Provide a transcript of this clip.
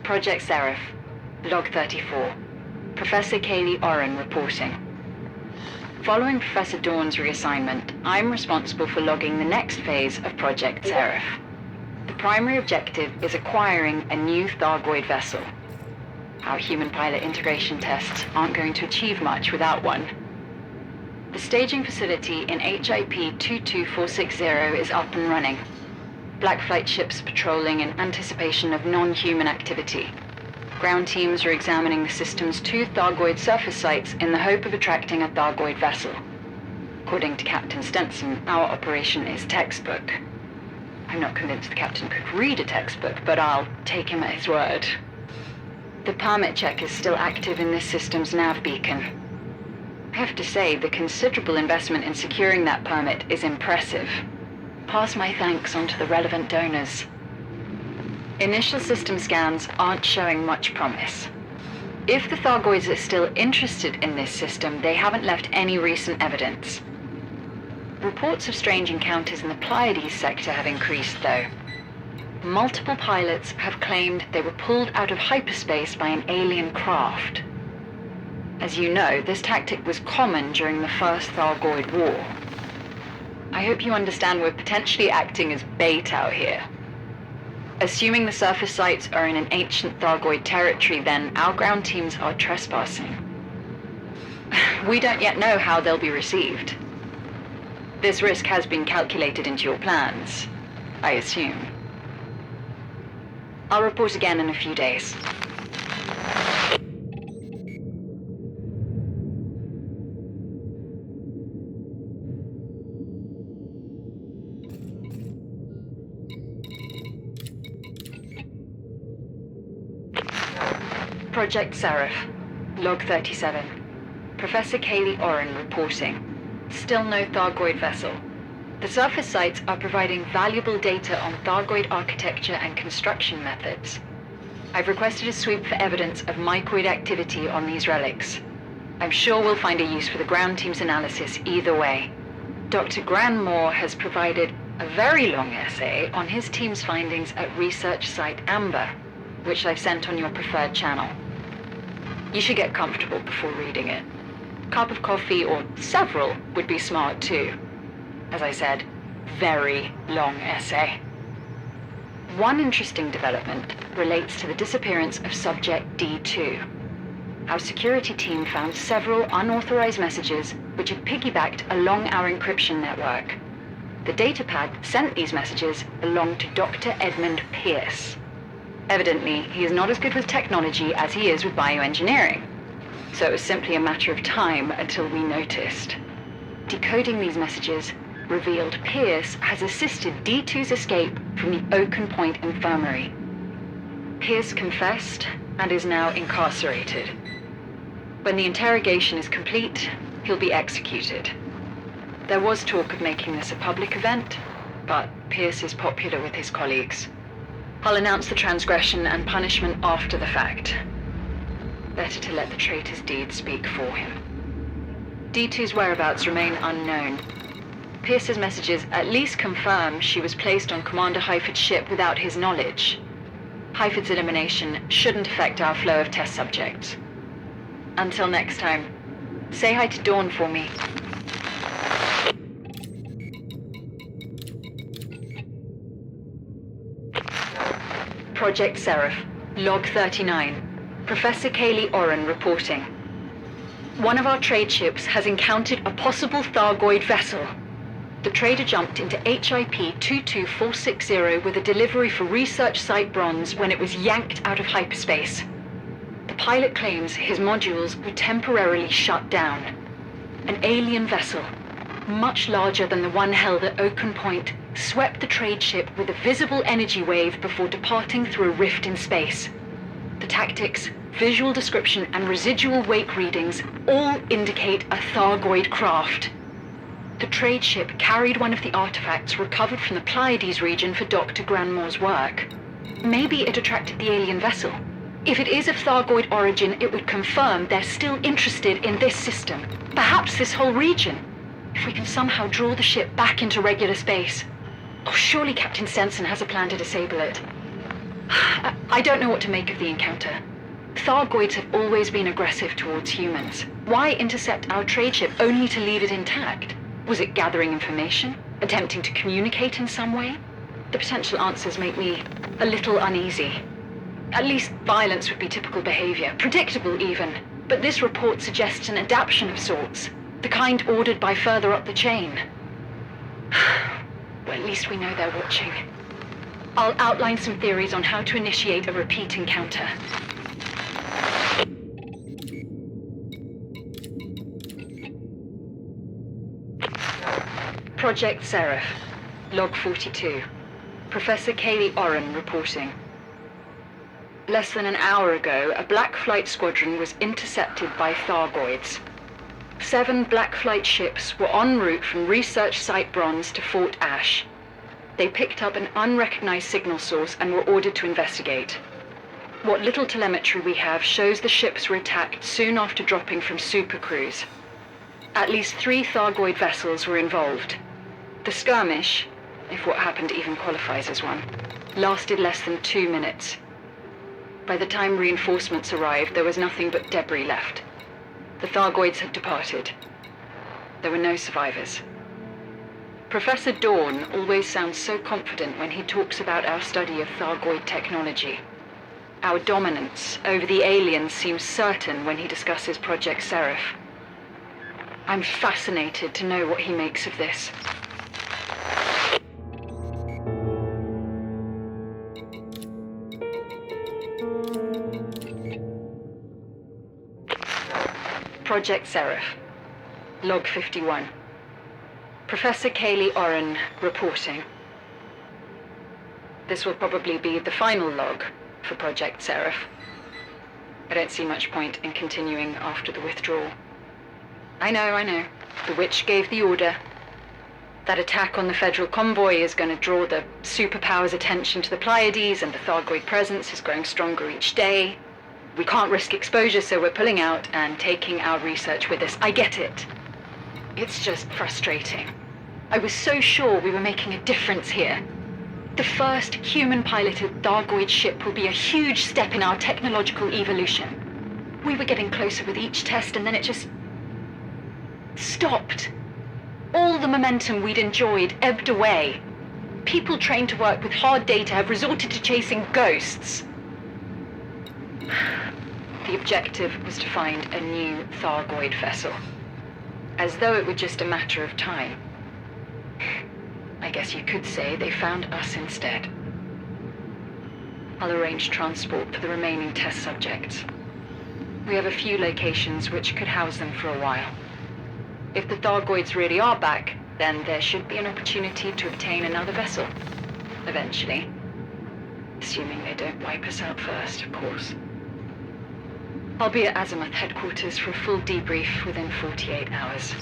Project Serif, Log 34. Professor Kaylee Oren reporting. Following Professor Dawn's reassignment, I'm responsible for logging the next phase of Project Serif. The primary objective is acquiring a new Thargoid vessel. Our human-pilot integration tests aren't going to achieve much without one. The staging facility in HIP 22460 is up and running. Black Flight ships patrolling in anticipation of non-human activity. Ground teams are examining the system's 2 Thargoid surface sites in the hope of attracting a Thargoid vessel. According to Captain Stenson, our operation is textbook. I'm not convinced the captain could read a textbook, but I'll take him at his word. The permit check is still active in this system's nav beacon. I have to say, the considerable investment in securing that permit is impressive. Pass my thanks on to the relevant donors. Initial system scans aren't showing much promise. If the Thargoids are still interested in this system, they haven't left any recent evidence. Reports of strange encounters in the Pleiades sector have increased, though. Multiple pilots have claimed they were pulled out of hyperspace by an alien craft. As you know, this tactic was common during the First Thargoid War. I hope you understand we're potentially acting as bait out here. Assuming the surface sites are in an ancient Thargoid territory, then our ground teams are trespassing. We don't yet know how they'll be received. This risk has been calculated into your plans, I assume. I'll report again in a few days. Project Serif, Log 37. Professor Kaylee Oren reporting. Still no Thargoid vessel. The surface sites are providing valuable data on Thargoid architecture and construction methods. I've requested a sweep for evidence of mycoid activity on these relics. I'm sure we'll find a use for the ground team's analysis either way. Dr. Granmore has provided a very long essay on his team's findings at Research Site Amber, which I've sent on your preferred channel. You should get comfortable before reading it. A cup of coffee or several would be smart too. As I said, very long essay. One interesting development relates to the disappearance of Subject D2. Our security team found several unauthorized messages which had piggybacked along our encryption network. The datapad that sent these messages belonged to Dr. Edmund Pierce. Evidently, he is not as good with technology as he is with bioengineering, so it was simply a matter of time until we noticed. Decoding these messages revealed Pierce has assisted D2's escape from the Oaken Point Infirmary. Pierce confessed and is now incarcerated. When the interrogation is complete, he'll be executed. There was talk of making this a public event, but Pierce is popular with his colleagues. I'll announce the transgression and punishment after the fact. Better to let the traitor's deed speak for him. D2's whereabouts remain unknown. Pierce's messages at least confirm she was placed on Commander Hyford's ship without his knowledge. Hyford's elimination shouldn't affect our flow of test subjects. Until next time, say hi to Dawn for me. Project Serif, Log 39. Professor Kaylee Oren reporting. One of our trade ships has encountered a possible Thargoid vessel. The trader jumped into HIP 22460 with a delivery for Research Site Bronze when it was yanked out of hyperspace. The pilot claims his modules were temporarily shut down. An alien vessel, much larger than the one held at Oaken Point, swept the trade ship with a visible energy wave before departing through a rift in space. The tactics, visual description, and residual wake readings all indicate a Thargoid craft. The trade ship carried one of the artifacts recovered from the Pleiades region for Dr. Granmore's work. Maybe it attracted the alien vessel. If it is of Thargoid origin, it would confirm they're still interested in this system, perhaps this whole region. If we can somehow draw the ship back into regular space. Oh, surely Captain Stenson has a plan to disable it. I don't know what to make of the encounter. Thargoids have always been aggressive towards humans. Why intercept our trade ship only to leave it intact? Was it gathering information? Attempting to communicate in some way? The potential answers make me a little uneasy. At least violence would be typical behavior, predictable even. But this report suggests an adaptation of sorts, the kind ordered by further up the chain. Well, at least we know they're watching. I'll outline some theories on how to initiate a repeat encounter. Project Serif, Log 42. Professor Kaylee Oren reporting. Less than an hour ago, a Black Flight squadron was intercepted by Thargoids. 7 Black Flight ships were en route from Research Site Bronze to Fort Asch. They picked up an unrecognized signal source and were ordered to investigate. What little telemetry we have shows the ships were attacked soon after dropping from supercruise. At least 3 Thargoid vessels were involved. The skirmish, if what happened even qualifies as one, lasted less than 2 minutes. By the time reinforcements arrived, there was nothing but debris left. The Thargoids had departed. There were no survivors. Professor Dawn always sounds so confident when he talks about our study of Thargoid technology. Our dominance over the aliens seems certain when he discusses Project Serif. I'm fascinated to know what he makes of this. Project Serif, Log 51. Professor Kaylee Oren reporting. This will probably be the final log for Project Serif. I don't see much point in continuing after the withdrawal. I know. The witch gave the order. That attack on the Federal convoy is going to draw the superpowers' attention to the Pleiades, and the Thargoid presence is growing stronger each day. We can't risk exposure, so we're pulling out and taking our research with us. I get it. It's just frustrating. I was so sure we were making a difference here. The first human-piloted Thargoid ship will be a huge step in our technological evolution. We were getting closer with each test, and then it just stopped. All the momentum we'd enjoyed ebbed away. People trained to work with hard data have resorted to chasing ghosts. The objective was to find a new Thargoid vessel. As though it were just a matter of time. I guess you could say they found us instead. I'll arrange transport for the remaining test subjects. We have a few locations which could house them for a while. If the Thargoids really are back, then there should be an opportunity to obtain another vessel. Eventually. Assuming they don't wipe us out first, of course. I'll be at Azimuth headquarters for a full debrief within 48 hours.